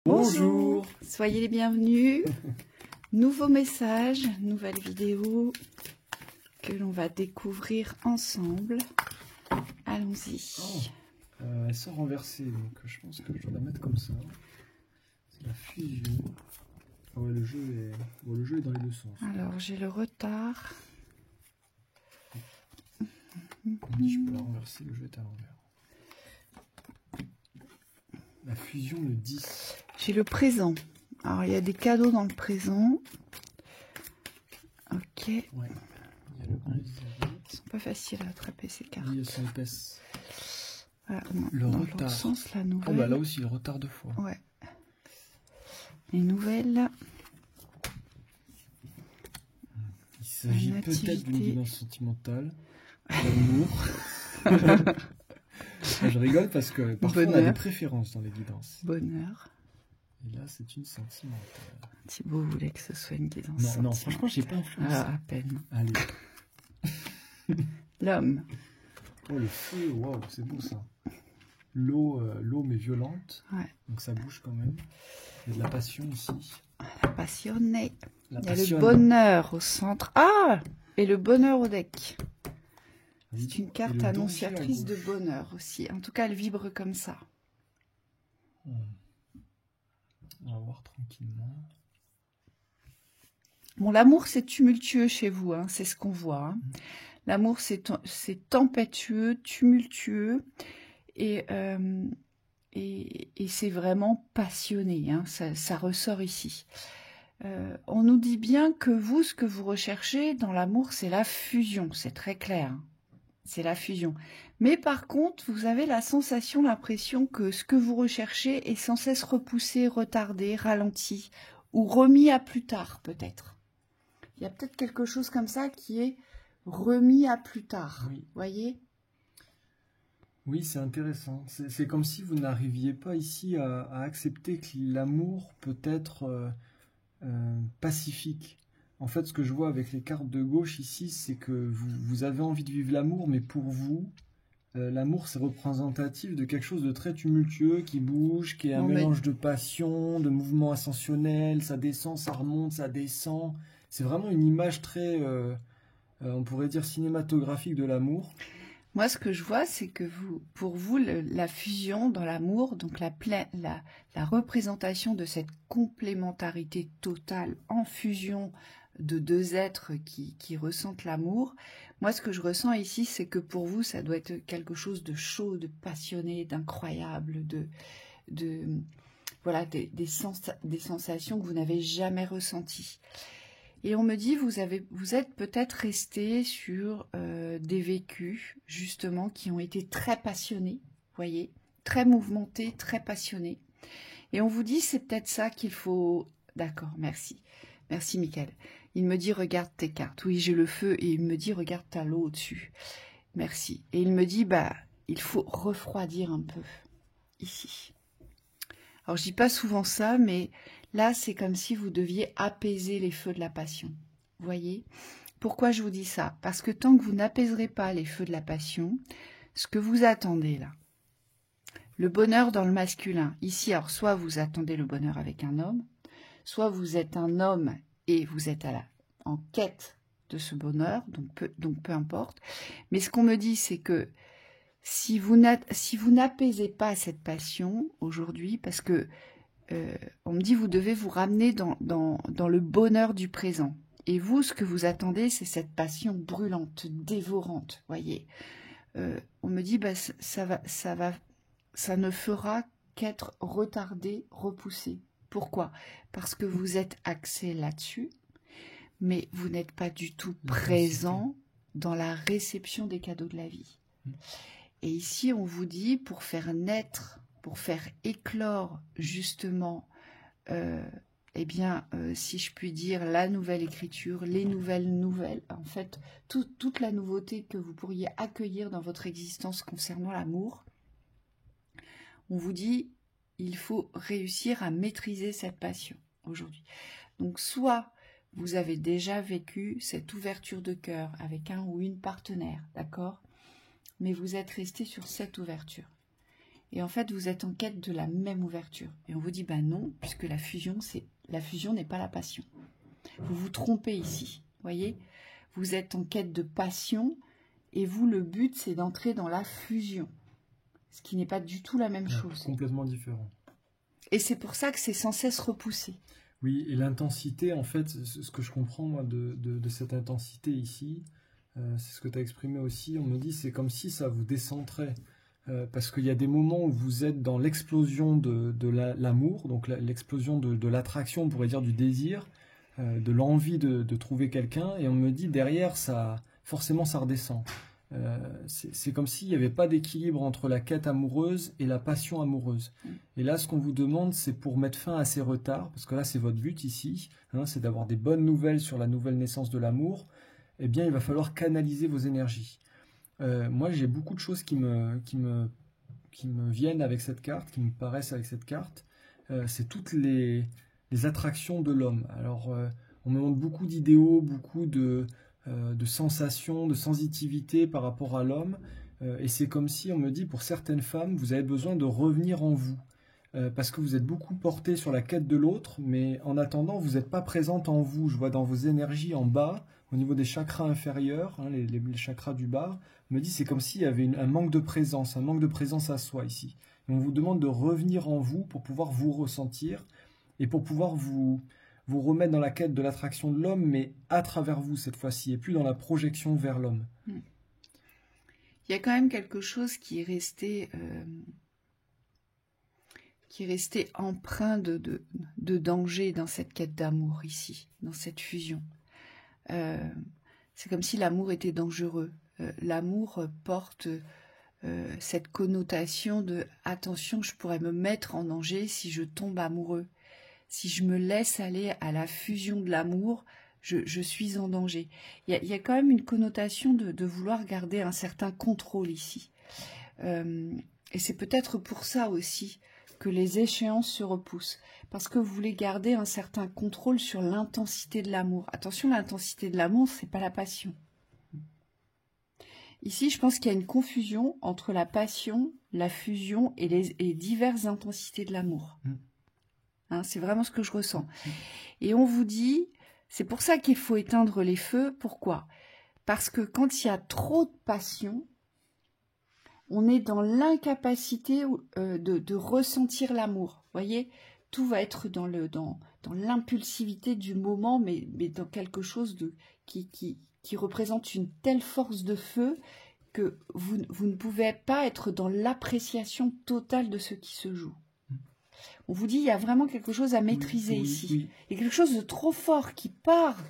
Bonjour, soyez les bienvenus. Nouveau message, nouvelle vidéo que l'on va découvrir ensemble. Allons-y. Elle sort renversée, donc je pense que je dois la mettre comme ça. C'est la fusion. Ah ouais, le jeu est dans les deux sens. Alors, j'ai le retard. Je peux la renverser, le jeu est à l'envers. La fusion, le 10. J'ai le présent. Alors, il y a des cadeaux dans le présent. Ok. Ouais. Il y a le 1 Ils sont pas faciles à attraper ces cartes. Oui, elles sont épaisses. Voilà, non, Le dans retard. l'autre sens, la nouvelle. Oh bah là aussi, le retard de fois. Ouais. Les nouvelles. Il s'agit peut-être d'une guidance sentimentale, d'amour. Je rigole parce que parfois on a des préférences dans les guidances. Bonheur. Et là, c'est une sentimentale. Thibaut voulait que ce soit une guidance Non, sentimentale. franchement, j'ai pas influencé. Ah, à peine. Allez. L'homme. Oh, le feu, waouh, c'est beau ça. L'eau mais violente. Ouais. Donc ça bouge quand même. Il y a de la passion ici. La passionnée. La Il y a le bonheur au centre. Ah! Et le bonheur au deck. C'est une carte annonciatrice de bonheur aussi. En tout cas, elle vibre comme ça. On va voir tranquillement. Bon, l'amour, c'est tumultueux chez vous, hein, c'est ce qu'on voit. Hein. L'amour, c'est tempétueux, tumultueux, et c'est vraiment passionné, hein, ça ressort ici. On nous dit bien que vous, ce que vous recherchez dans l'amour, c'est la fusion, c'est très clair. Hein. C'est la fusion. Mais par contre, vous avez la sensation, l'impression que ce que vous recherchez est sans cesse repoussé, retardé, ralenti, ou remis à plus tard, peut-être. Il y a peut-être quelque chose comme ça qui est remis à plus tard, oui. Voyez? Oui, c'est intéressant. C'est comme si vous n'arriviez pas ici à accepter que l'amour peut être pacifique. En fait, ce que je vois avec les cartes de gauche ici, c'est que vous avez envie de vivre l'amour, mais pour vous, l'amour, c'est représentatif de quelque chose de très tumultueux, qui bouge, qui est un mélange de passion, de mouvement ascensionnel, ça descend, ça remonte, ça descend. C'est vraiment une image très, on pourrait dire, cinématographique de l'amour. Moi, ce que je vois, c'est que pour vous, la fusion dans l'amour, donc la représentation de cette complémentarité totale en fusion de deux êtres qui ressentent l'amour, moi, ce que je ressens ici, c'est que pour vous, ça doit être quelque chose de chaud, de passionné, d'incroyable, voilà, des sensations que vous n'avez jamais ressenties. Et on me dit, vous êtes peut-être resté sur des vécus, justement, qui ont été très passionnés, voyez, très mouvementés, très passionnés. Et on vous dit, c'est peut-être ça qu'il faut... D'accord, merci. Merci, Mickaël. Il me dit, regarde tes cartes. Oui, j'ai le feu. Et il me dit, regarde ta l'eau au-dessus. Merci. Et il me dit, bah, il faut refroidir un peu, ici. Alors, je dis pas souvent ça, mais là, c'est comme si vous deviez apaiser les feux de la passion. Vous voyez? Pourquoi je vous dis ça? Parce que tant que vous n'apaiserez pas les feux de la passion, ce que vous attendez là, le bonheur dans le masculin, ici, alors soit vous attendez le bonheur avec un homme, soit vous êtes un homme et vous êtes en quête de ce bonheur, donc peu importe. Mais ce qu'on me dit, c'est que si vous n'apaisez pas cette passion aujourd'hui, parce que on me dit vous devez vous ramener dans le bonheur du présent. Et vous, ce que vous attendez, c'est cette passion brûlante, dévorante, voyez. On me dit bah, ça ne fera qu'être retardé, repoussé. Pourquoi? Parce que vous êtes axé là-dessus, mais vous n'êtes pas du tout présent dans la réception des cadeaux de la vie. Et ici, on vous dit, pour faire naître, pour faire éclore justement, si je puis dire, la nouvelle écriture, les nouvelles, en fait, toute la nouveauté que vous pourriez accueillir dans votre existence concernant l'amour, on vous dit, il faut réussir à maîtriser cette passion aujourd'hui. Donc, soit vous avez déjà vécu cette ouverture de cœur avec un ou une partenaire, d'accord ? Mais vous êtes resté sur cette ouverture. Et en fait, vous êtes en quête de la même ouverture. Et on vous dit, non, puisque la fusion n'est pas la passion. Vous vous trompez ici, voyez. Vous êtes en quête de passion, et vous, le but, c'est d'entrer dans la fusion. Ce qui n'est pas du tout la même chose. Complètement différent. Et c'est pour ça que c'est sans cesse repoussé. Oui, et l'intensité, en fait, ce que je comprends, moi, de cette intensité ici, c'est ce que tu as exprimé aussi, on me dit, c'est comme si ça vous décentrait. Parce qu'il y a des moments où vous êtes dans l'explosion de l'amour, donc l'explosion de l'attraction, on pourrait dire du désir, de l'envie de trouver quelqu'un, et on me dit derrière, forcément ça redescend. C'est comme s'il n'y avait pas d'équilibre entre la quête amoureuse et la passion amoureuse. Et là, ce qu'on vous demande, c'est pour mettre fin à ces retards, parce que là, c'est votre but ici, hein, c'est d'avoir des bonnes nouvelles sur la nouvelle naissance de l'amour, eh bien, il va falloir canaliser vos énergies. Moi, j'ai beaucoup de choses qui me viennent avec cette carte, qui me paraissent avec cette carte. C'est toutes les attractions de l'homme. Alors, on me montre beaucoup d'idéaux, beaucoup de sensations, de sensitivité par rapport à l'homme. Et c'est comme si on me dit, pour certaines femmes, vous avez besoin de revenir en vous. Parce que vous êtes beaucoup porté sur la quête de l'autre, mais en attendant, vous n'êtes pas présente en vous. Je vois dans vos énergies en bas, au niveau des chakras inférieurs, hein, les chakras du bas, on me dit c'est comme s'il y avait un manque de présence à soi ici. Et on vous demande de revenir en vous pour pouvoir vous ressentir et pour pouvoir vous remettre dans la quête de l'attraction de l'homme, mais à travers vous cette fois-ci, et plus dans la projection vers l'homme. Il y a quand même quelque chose qui est resté empreint de danger dans cette quête d'amour ici, dans cette fusion. C'est comme si l'amour était dangereux. L'amour porte cette connotation de « attention, je pourrais me mettre en danger si je tombe amoureux. Si je me laisse aller à la fusion de l'amour, je suis en danger. » Il y a quand même une connotation de vouloir garder un certain contrôle ici. Et c'est peut-être pour ça aussi que les échéances se repoussent, parce que vous voulez garder un certain contrôle sur l'intensité de l'amour. Attention, l'intensité de l'amour, c'est pas la passion. Ici, je pense qu'il y a une confusion entre la passion, la fusion et les diverses intensités de l'amour. Hein, c'est vraiment ce que je ressens. Et on vous dit, c'est pour ça qu'il faut éteindre les feux. Pourquoi? Parce que quand il y a trop de passion, on est dans l'incapacité de ressentir l'amour. Voyez, tout va être dans l'impulsivité du moment, mais dans quelque chose qui représente une telle force de feu que vous ne pouvez pas être dans l'appréciation totale de ce qui se joue. On vous dit, il y a vraiment quelque chose à maîtriser ici. Oui. Il y a quelque chose de trop fort qui part,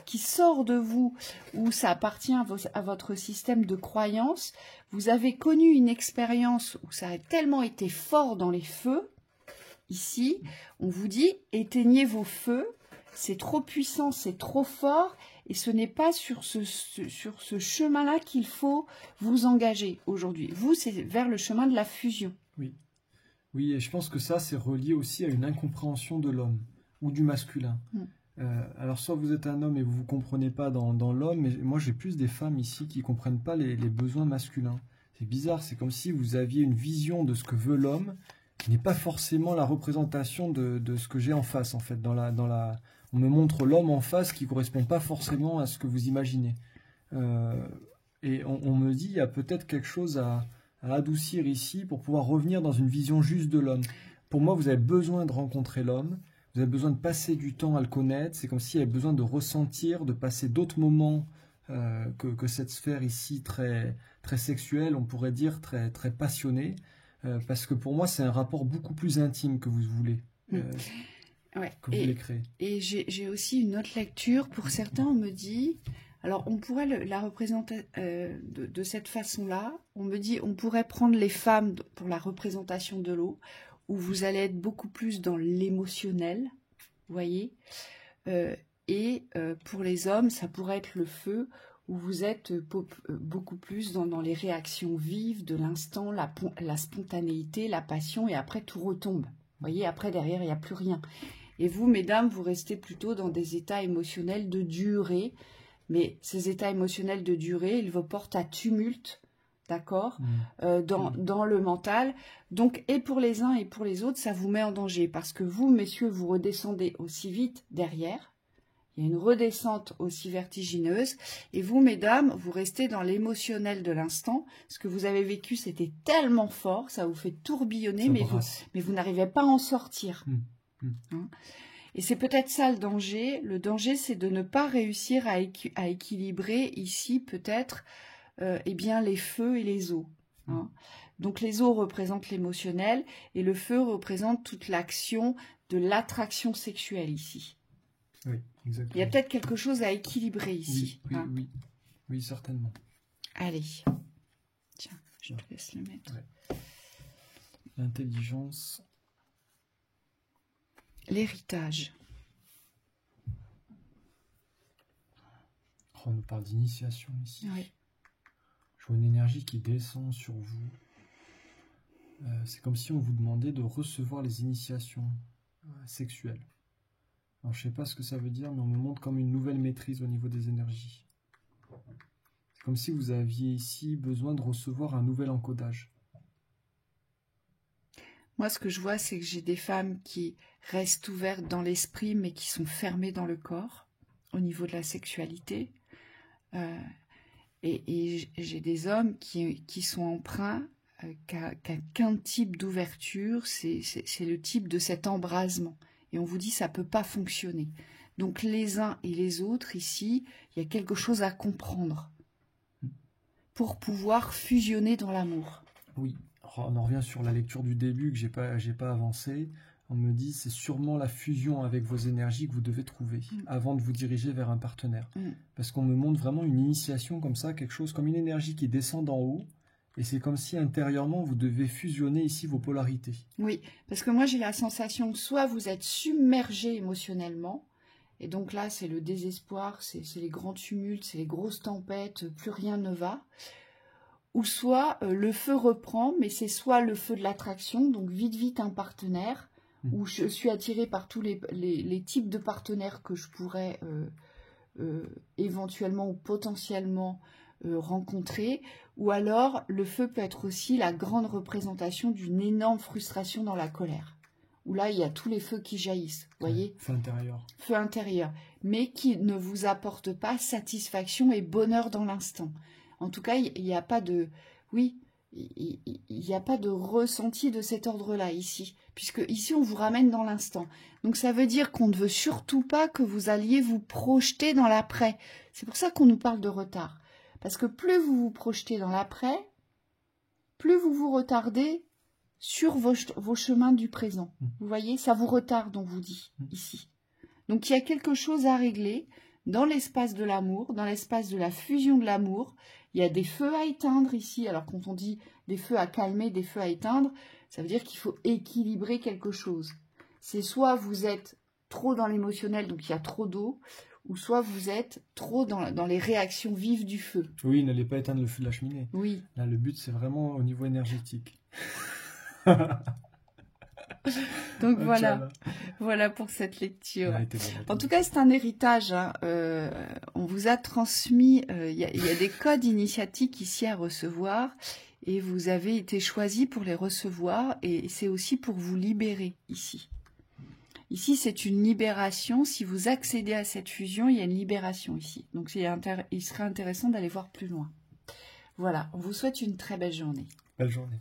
qui sort de vous, où ça appartient à votre système de croyance. Vous avez connu une expérience où ça a tellement été fort dans les feux. Ici, on vous dit, éteignez vos feux. C'est trop puissant, c'est trop fort. Et ce n'est pas sur ce chemin-là qu'il faut vous engager aujourd'hui. Vous, c'est vers le chemin de la fusion. Oui. Oui, et je pense que ça, c'est relié aussi à une incompréhension de l'homme ou du masculin. Alors, soit vous êtes un homme et vous ne vous comprenez pas dans l'homme, mais moi, j'ai plus des femmes ici qui ne comprennent pas les besoins masculins. C'est bizarre, c'est comme si vous aviez une vision de ce que veut l'homme, qui n'est pas forcément la représentation de ce que j'ai en face, en fait. On me montre l'homme en face qui ne correspond pas forcément à ce que vous imaginez. Et on me dit, il y a peut-être quelque chose à adoucir ici pour pouvoir revenir dans une vision juste de l'homme. Pour moi, vous avez besoin de rencontrer l'homme, vous avez besoin de passer du temps à le connaître, c'est comme s'il y avait besoin de ressentir, de passer d'autres moments que cette sphère ici très, très sexuelle, on pourrait dire très, très passionnée, parce que pour moi, c'est un rapport beaucoup plus intime que vous voulez, que vous voulez créer. Et j'ai aussi une autre lecture. Pour certains, on me dit... Alors, on pourrait la représenter de cette façon-là. On me dit, on pourrait prendre les femmes pour la représentation de l'eau, où vous allez être beaucoup plus dans l'émotionnel, vous voyez. Et pour les hommes, ça pourrait être le feu, où vous êtes beaucoup plus dans les réactions vives de l'instant, la spontanéité, la passion, et après tout retombe. Vous voyez, après, derrière, il n'y a plus rien. Et vous, mesdames, vous restez plutôt dans des états émotionnels de durée. Mais ces états émotionnels de durée, ils vous portent à tumulte d'accord, dans le mental. Donc, et pour les uns et pour les autres, ça vous met en danger. Parce que vous, messieurs, vous redescendez aussi vite derrière. Il y a une redescente aussi vertigineuse. Et vous, mesdames, vous restez dans l'émotionnel de l'instant. Ce que vous avez vécu, c'était tellement fort, ça vous fait tourbillonner, mais vous n'arrivez pas à en sortir. Hein? Et c'est peut-être ça le danger. Le danger, c'est de ne pas réussir à équilibrer ici, peut-être, eh bien, les feux et les eaux. Hein? Donc, les eaux représentent l'émotionnel et le feu représente toute l'action de l'attraction sexuelle ici. Oui, exactement. Il y a peut-être quelque chose à équilibrer ici. Oui, hein? Oui, certainement. Allez. Tiens, je te laisse le mettre. Ouais. L'intelligence. L'héritage. Oh, on nous parle d'initiation ici. Oui. Je vois une énergie qui descend sur vous. C'est comme si on vous demandait de recevoir les initiations sexuelles. Alors, je ne sais pas ce que ça veut dire, mais on me montre comme une nouvelle maîtrise au niveau des énergies. C'est comme si vous aviez ici besoin de recevoir un nouvel encodage. Moi, ce que je vois, c'est que j'ai des femmes qui restent ouvertes dans l'esprit, mais qui sont fermées dans le corps, au niveau de la sexualité. Et j'ai des hommes qui sont empreints qu'un type d'ouverture, c'est le type de cet embrasement. Et on vous dit ça ne peut pas fonctionner. Donc les uns et les autres, ici, il y a quelque chose à comprendre pour pouvoir fusionner dans l'amour. Oui, on en revient sur la lecture du début que j'ai pas avancé. On me dit c'est sûrement la fusion avec vos énergies que vous devez trouver avant de vous diriger vers un partenaire. Parce qu'on me montre vraiment une initiation comme ça, quelque chose comme une énergie qui descend d'en haut. Et c'est comme si intérieurement, vous devez fusionner ici vos polarités. Oui, parce que moi j'ai la sensation que soit vous êtes submergé émotionnellement, et donc là c'est le désespoir, c'est les grands tumultes, c'est les grosses tempêtes, plus rien ne va, ou soit le feu reprend, mais c'est soit le feu de l'attraction, donc vite un partenaire, où je suis attirée par tous les types de partenaires que je pourrais éventuellement ou potentiellement rencontrer, ou alors le feu peut être aussi la grande représentation d'une énorme frustration dans la colère, où là il y a tous les feux qui jaillissent, voyez, feu intérieur. Feu intérieur, mais qui ne vous apporte pas satisfaction et bonheur dans l'instant. En tout cas, il n'y a pas de, oui, il n'y a pas de ressenti de cet ordre-là ici, puisque ici on vous ramène dans l'instant. Donc ça veut dire qu'on ne veut surtout pas que vous alliez vous projeter dans l'après. C'est pour ça qu'on nous parle de retard. Parce que plus vous vous projetez dans l'après, plus vous vous retardez sur vos chemins du présent. Vous voyez, ça vous retarde, on vous dit, ici. Donc il y a quelque chose à régler dans l'espace de l'amour, dans l'espace de la fusion de l'amour. Il y a des feux à éteindre ici. Alors quand on dit des feux à calmer, des feux à éteindre, ça veut dire qu'il faut équilibrer quelque chose. C'est soit vous êtes trop dans l'émotionnel, donc il y a trop d'eau, ou soit vous êtes trop dans les réactions vives du feu. Oui, n'allez pas éteindre le feu de la cheminée. Oui. Là, le but, c'est vraiment au niveau énergétique. Donc voilà pour cette lecture. En tout cas, c'est un héritage. Hein. On vous a transmis, il y a des codes initiatiques ici à recevoir et vous avez été choisis pour les recevoir et c'est aussi pour vous libérer ici. Ici, c'est une libération. Si vous accédez à cette fusion, il y a une libération ici. Donc, il serait intéressant d'aller voir plus loin. Voilà, on vous souhaite une très belle journée. Belle journée.